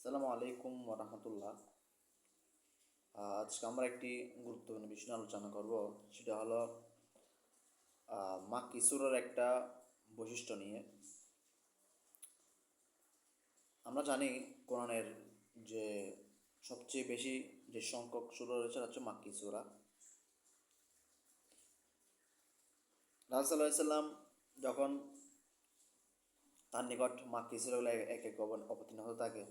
আসসালামু আলাইকুম রহমতুল্লাহ। আজকে আমরা একটি গুরুত্বপূর্ণ বিষয় নিয়ে আলোচনা করব। সেটা হলো মাক্কি সূরার একটা বৈশিষ্ট্য নিয়ে। আমরা জানি কোরআনের যে সবচেয়ে বেশি যে সংখ্যক সূরা রয়েছে সেটা হচ্ছে মাক্কি সূরা। রাসূলুল্লাহ সাল্লাল্লাহু আলাইহি সাল্লাম যখন তার নিকট মাক্কি সূরাগুলো এক এক অবতীর্ণ হতে থাকে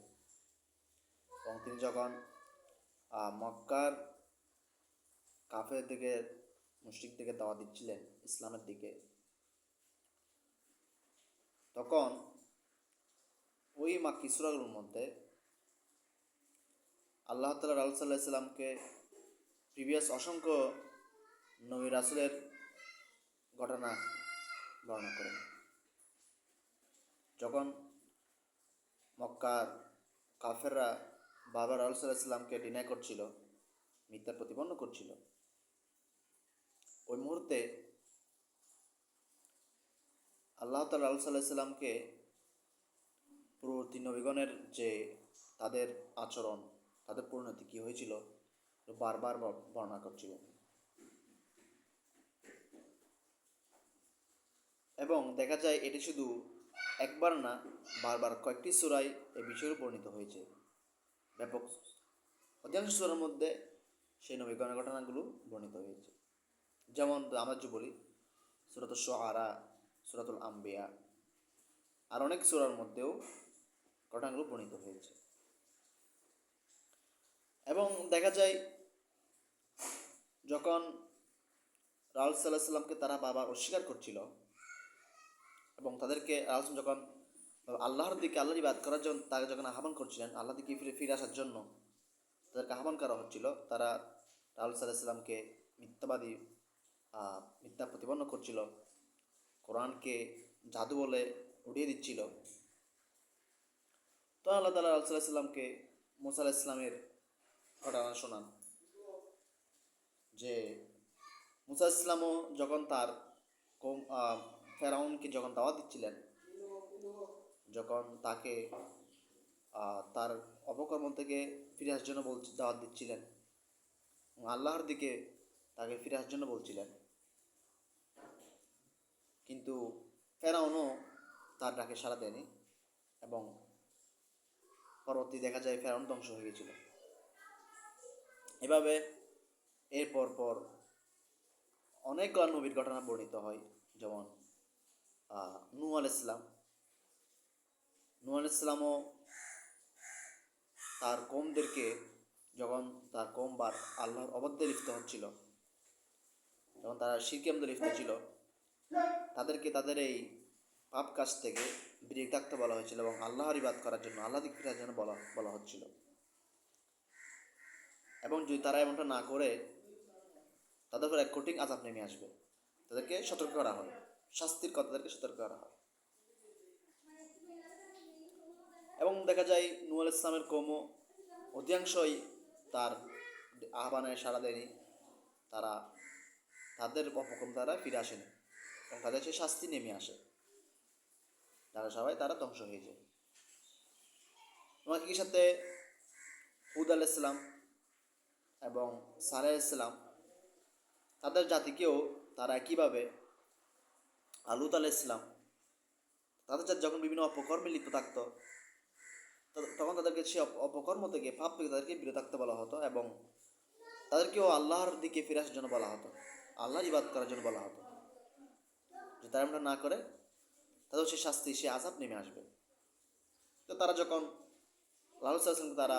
এবং তিনি যখন মক্কার কাফের দিকে মুশরিক দিকে দাওয়াত দিচ্ছিলেন ইসলামের দিকে, তখন ওই মাক্কি সূরাগুলোর মধ্যে আল্লাহ তাআলা রাসূল সাল্লাল্লাহু আলাইহি সাল্লামকে প্রিভিয়াস অসংখ্য নবী রাসূলের ঘটনা বর্ণনা করেন। যখন মক্কার কাফেররা বারবার রাসূল সাল্লাল্লাহু আলাইহি সাল্লামকে ডিনাই করছিল, মিথ্যা প্রতিপন্ন করছিল, ওই মুহূর্তে আল্লাহ তাআলা রাসূল সাল্লাল্লাহু আলাইহি সাল্লামকে পূর্ববর্তী নবীগণের যে তাদের আচরণ, তাদের পরিণতি কী হয়েছিল বারবার বর্ণনা করছিলেন। এবং দেখা যায় এটি শুধু একবার না, বারবার কয়েকটি সূরায় এই বিষয়ে বর্ণিত হয়েছে। ব্যাপক অধিকাংশ সূরার মধ্যে সেই নবীগণের ঘটনাগুলো বর্ণিত হয়েছে। যেমন আমরা যে বলি সূরাতুশ শুআরা, সূরাতুল আম্বিয়া, আর অনেক সূরার মধ্যেও ঘটনাগুলো বর্ণিত হয়েছে। এবং দেখা যায় যখন রাসূল সাল্লাল্লাহু আলাইহি সাল্লামকে তারা বারবার অস্বীকার করছিল এবং তাদেরকে রাসূল যখন আল্লাহর দিকে, আল্লাহর ইবাদত করার জন্য তাকে যখন আহ্বান করছিলেন, আল্লাহ দিকে ফিরে আসার জন্য তাদেরকে আহ্বান করা হচ্ছিল, তারা রাসূল সাল্লাল্লাহু আলাইহি সাল্লামকে মিথ্যাবাদী, মিথ্যা প্রতিপন্ন করছিল, কোরআনকে জাদু বলে উড়িয়ে দিচ্ছিল। তো আল্লাহ তাআলা রাসূল সাল্লাল্লাহু আলাইহি সাল্লামকে মুসা আলাইহিস সালামের ঘটনা শোনান যে মুসা আলাইহিস সালামও যখন তার ফেরাউনকে যখন দাওয়াত দিচ্ছিলেন, যখন তাকে তার অপকর্ম থেকে ফিরে আসার জন্য দাওয়াত দিচ্ছিলেন এবং আল্লাহর দিকে তাকে ফিরে আসার জন্য বলছিলেন, কিন্তু ফেরাউনও তার ডাকে সাড়া দেয়নি এবং পরবর্তী দেখা যায় ফেরাউন ধ্বংস হয়ে গিয়েছিল। এভাবে এর পর অনেক নবীর ঘটনা বর্ণিত হয়। যেমন নূহ আলাইহিস সালাম, নূহ আলাইহিস সালামও তার কওমদেরকে, যখন তার কওমবার আল্লাহর অবাধ্যে লিপ্ত হচ্ছিল, যখন তারা শিরকে মধ্যে লিপ্ত ছিল, তাদেরকে তাদের এই পাপ কাজ থেকে বিরত থাকতে বলা হয়েছিল এবং আল্লাহর ইবাদত করার জন্য, আল্লাহ দিকে ফিরার জন্য বলা হচ্ছিল। এবং যদি তারা এমনটা না করে তাদের উপর এক কঠিন আযাব নেমে আসবে, তাদেরকে সতর্ক করা হয়, শাস্তির কথা তাদেরকে সতর্ক করা হয়। এবং দেখা যায় নূহ আলাইহিস সালামের কওমও অধিকাংশই তার আহ্বানে সাড়া দেয়নি, তারা তাদের অপকর্ম দ্বারা ফিরে আসেনি এবং তাদের সেই শাস্তি নেমে আসে, তারা ধ্বংস হয়ে যায়। এবং একই সাথে হুদ আলাইহিস সালাম এবং সালেহ আলাইহিস সালাম, তাদের জাতিকেও তারা একইভাবে লূত আলাইহিস সালাম, তাদের জাতি যখন বিভিন্ন অপকর্মে লিপ্ত থাকতো, তখন তাদেরকে সেই অপকর্ম থেকে, পাপ থেকে তাদেরকে বিরত থাকতে বলা হতো এবং তাদেরকেও আল্লাহর দিকে ফিরে আসার জন্য বলা হতো, আল্লাহর ইবাদত করার জন্য বলা হতো। যে তারা এমনটা না করে তাদের সেই শাস্তি, সেই আযাব নেমে আসবে। তো তারা যখন রাসূল সাল্লাল্লাহু আলাইহি ওয়াসাল্লামকে তারা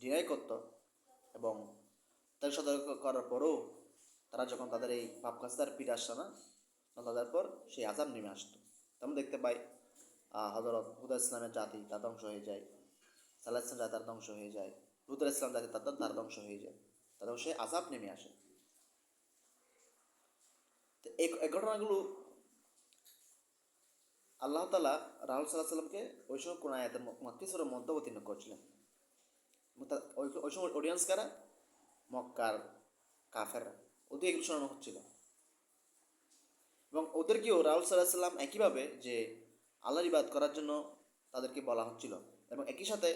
ডিনাই করত এবং তাদের সতর্ক করার পরেও তারা যখন তাদের এই পাপ কাজ তার ফিরে আসতো না, তাদের পর সেই আযাব নেমে আসতো। তেমন দেখতে পাই হযরত হুদ আলাইহিস সালামের জাতি তার ধ্বংস হয়ে যায়, সালেহ আলাইহিস সালাম জাতি তার ধ্বংস হয়ে যায়, লূত আলাইহিস সালাম জাতি তার ধ্বংস হয়ে যায়, তাদের সেই আযাব নেমে আসে। তো এই ঘটনাগুলো আল্লাহ তাআলা রাসূল সাল্লাল্লাহু আলাইহি ওয়াসাল্লামকে ওই সময় কোন আয়াতের মাক্কি সূরার মধ্যে অবতীর্ণ করছিলেন। ওই সময় অডিয়েন্স কারা? মক্কার কাফেররা, ওদের এগুলো শোনানো হচ্ছিল এবং ওদেরকেও রাসূল সাল্লাল্লাহু আলাইহি ওয়াসাল্লাম একইভাবে যে আল্লাহর ইবাদত করার জন্য তাদেরকে বলা হচ্ছিল। এবং একই সাথে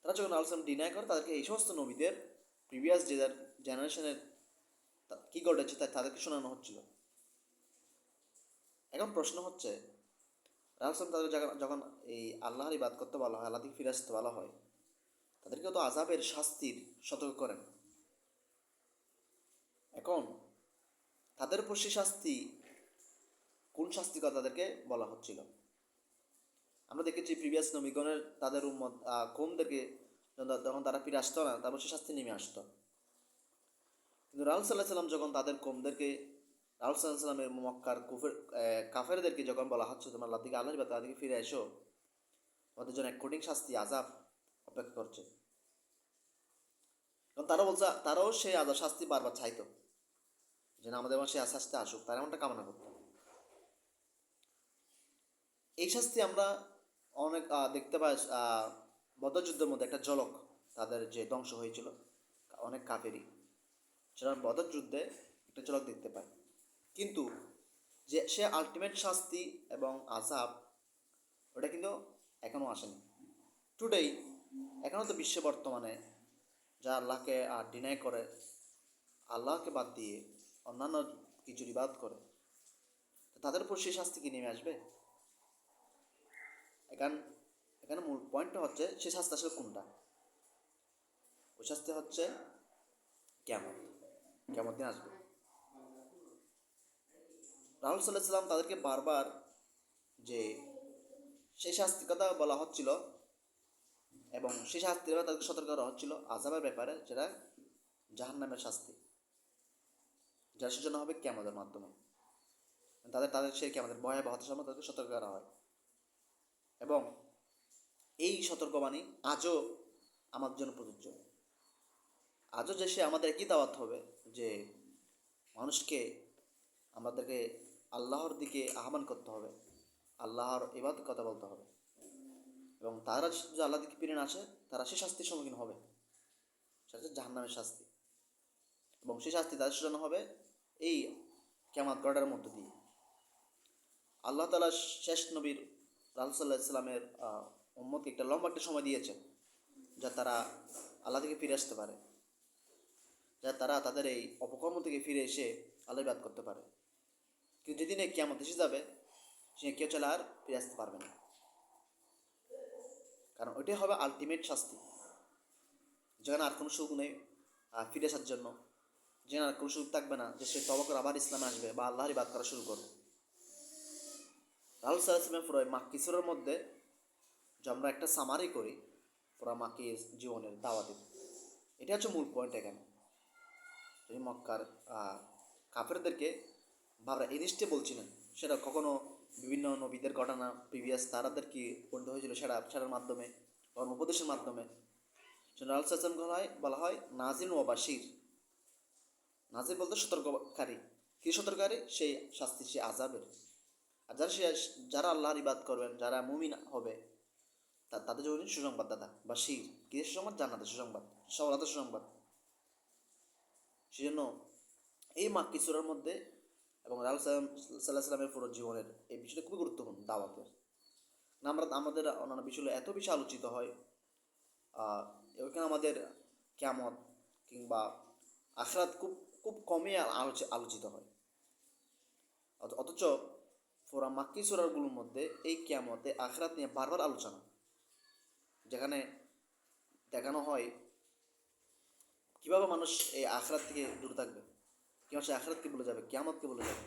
তারা যখন আলোচনা ডিনাই করে, তাদেরকে এই সমস্ত নবীদের প্রিভিয়াস যে জেনারেশনের কী ঘটেছে তাদেরকে শোনানো হচ্ছিল। এখন প্রশ্ন হচ্ছে, রাসূল তাদের যখন এই আল্লাহর ইবাদত করতে বলা হয়, আল্লাহ থেকে ফিরে আসতে বলা হয়, তাদেরকে তো আযাবের শাস্তির সতর্ক করেন। এখন তাদের উপর সে শাস্তি, কোন শাস্তি কথা তাদেরকে বলা হচ্ছিল? আমরা দেখেছি প্রিভিয়াস নবীগণের তাদের উম্মত কওমদেরকে যখন তারা ফিরে আসতো না, তারপর সে শাস্তি নেমে আসতো। কিন্তু রাসূল সাল্লাল্লাহু আলাইহি ওয়াসাল্লাম যখন তাদের কওমদেরকে, রাসূল সাল্লাল্লাহু আলাইহি ওয়াসাল্লামের মক্কার কাফেরদেরকে যখন বলা হচ্ছে তোমরা আল্লাহ থেকে আল্লাহর ইবাদত থেকে ফিরে এসো, আমাদের জন্য এক কঠিন শাস্তি আযাব অপেক্ষা করছে। কারণ তারাও সেই আযাব শাস্তি বারবার চাইতো, যে না আমাদের সেই শাস্তি আসুক, তারা এমনটা কামনা করতো। এই শাস্তি আমরা অনেক দেখতে পাই বদর মধ্যে একটা ঝলক, তাদের যে ধ্বংস হয়েছিল অনেক কাফেরই, সেটা বদর যুদ্ধে একটা ঝলক দেখতে পাই। কিন্তু যে সে আলটিমেট শাস্তি এবং আযাব, ওটা কিন্তু এখনও আসেনি। টুডেই এখনও তো বিশ্বে বর্তমানে যা আল্লাহকে ডিনাই করে, আল্লাহকে বাদ দিয়ে অন্যান্য কিছু ইবাদত করে, তাদের উপর সেই শাস্তি কি নেমে আসবে? এখানে মূল পয়েন্টটা হচ্ছে সে শাস্তি আসলে কোনটা? ওই শাস্তি হচ্ছে কিয়ামত দিন আসবে। রাসূল সাল্লাল্লাহু আলাইহি ওয়াসাল্লাম তাদেরকে বারবার যে সেই শাস্তির কথা বলা হচ্ছিল, এবং সেই শাস্তির ব্যাপারে তাদেরকে সতর্ক করা হচ্ছিল আযাবের ব্যাপারে, যেটা জাহান্নামের শাস্তি, যার সূচনা হবে কিয়ামতের মাধ্যমে। তাদের সেই কিয়ামতের ভয়াবহতার সম্বন্ধে তাদেরকে সতর্ক করা হয়। এবং এই সতর্কবাণী আজও আমাদের জন্য প্রযোজ্য। আজও যে সে আমাদের একই দাওয়াত হবে যে মানুষকে, আমাদেরকে আল্লাহর দিকে আহ্বান করতে হবে, আল্লাহর ইবাদত কথা বলতে হবে, এবং তারা যদি আল্লাহ দিকে ফিরে না আসে, তারা সে শাস্তির সম্মুখীন হবে, সেটা হচ্ছে জাহান্নামের শাস্তি। এবং সেই শাস্তি তাদের জন্য হবে এই কিয়ামত গড়ার মধ্য দিয়ে। আল্লাহ তাআলা শেষ নবীর রাসূল সাল্লাল্লাহু আলাইহি ওয়াসাল্লামের উম্মতকে একটা লম্বা একটা সময় দিয়েছেন, যা তারা আল্লাহ থেকে ফিরে আসতে পারে, যা তারা তাদের এই অপকর্ম থেকে ফিরে এসে আল্লাহ ইবাদত করতে পারে। কিন্তু যেদিন এই কিয়ামত এসে যাবে, সে কেউ চলে আর ফিরে আসতে পারবে না, কারণ ওইটাই হবে আলটিমেট শাস্তি, যেখানে আর কোনো সুযোগ নেই ফিরে আসার জন্য, যেখানে আর কোনো সুযোগ থাকবে না যে সে তওবা করে আবার ইসলামে আসবে বা আল্লাহর ইবাদত করা শুরু করবে। রাসূল সাল্লাল্লাহু আলাইহি ওয়াসাল্লামের পুরো মাক্কি সূরার মধ্যে যে আমরা একটা সামারি করি পুরো মাক্কি জীবনের দাওয়াতের, এটা হচ্ছে মূল পয়েন্ট। এখানে যদি মক্কার কাফেরদেরকে ভাবরা এই জিনিসটা বলছি না, সেটা কখনো বিভিন্ন নবীদের ঘটনা প্রিভিয়াস তারাদের কি পরিণত হয়েছিল সেটার মাধ্যমে, কর্ম উপদেশের মাধ্যমে, সেটা রাসূল সাল্লাল্লাহু আলাইহি ওয়াসাল্লাম বলা হয় নাজির ও বাশির। নাজির বলতে সতর্ককারী, কি সতর্ককারী? সেই শাস্তি, সেই আযাবের। আর যারা আল্লাহর ইবাদত করবেন, যারা মুমিন হবে, তাদের জন্য সুসংবাদদাতা বাশির। কি সুসংবাদ? জান্নাতের সুসংবাদ, সফলতার সুসংবাদ। সেজন্য এই মাক্কি সূরার মধ্যে এবং রাসূল সাল্লাল্লাহু আলাইহি ওয়াসাল্লামের পুরো জীবনের এই বিষয়টা খুবই গুরুত্বপূর্ণ দাওয়াতের। না, আমাদের অন্যান্য বিষয় এত বেশি আলোচিত হয়, ওইখানে আমাদের কিয়ামত কিংবা আখিরাত খুব খুব কমই আলোচিত হয়। অথচ পুরা মাক্কি সূরাগুলোর মধ্যে এই কিয়ামতে আখিরাত নিয়ে বারবার আলোচনা, যেখানে দেখানো হয় কীভাবে মানুষ এই আখিরাত থেকে দূরে থাকবে, কীভাবে সে আখিরাতকে ভুলে যাবে, কিয়ামতকে ভুলে যাবে।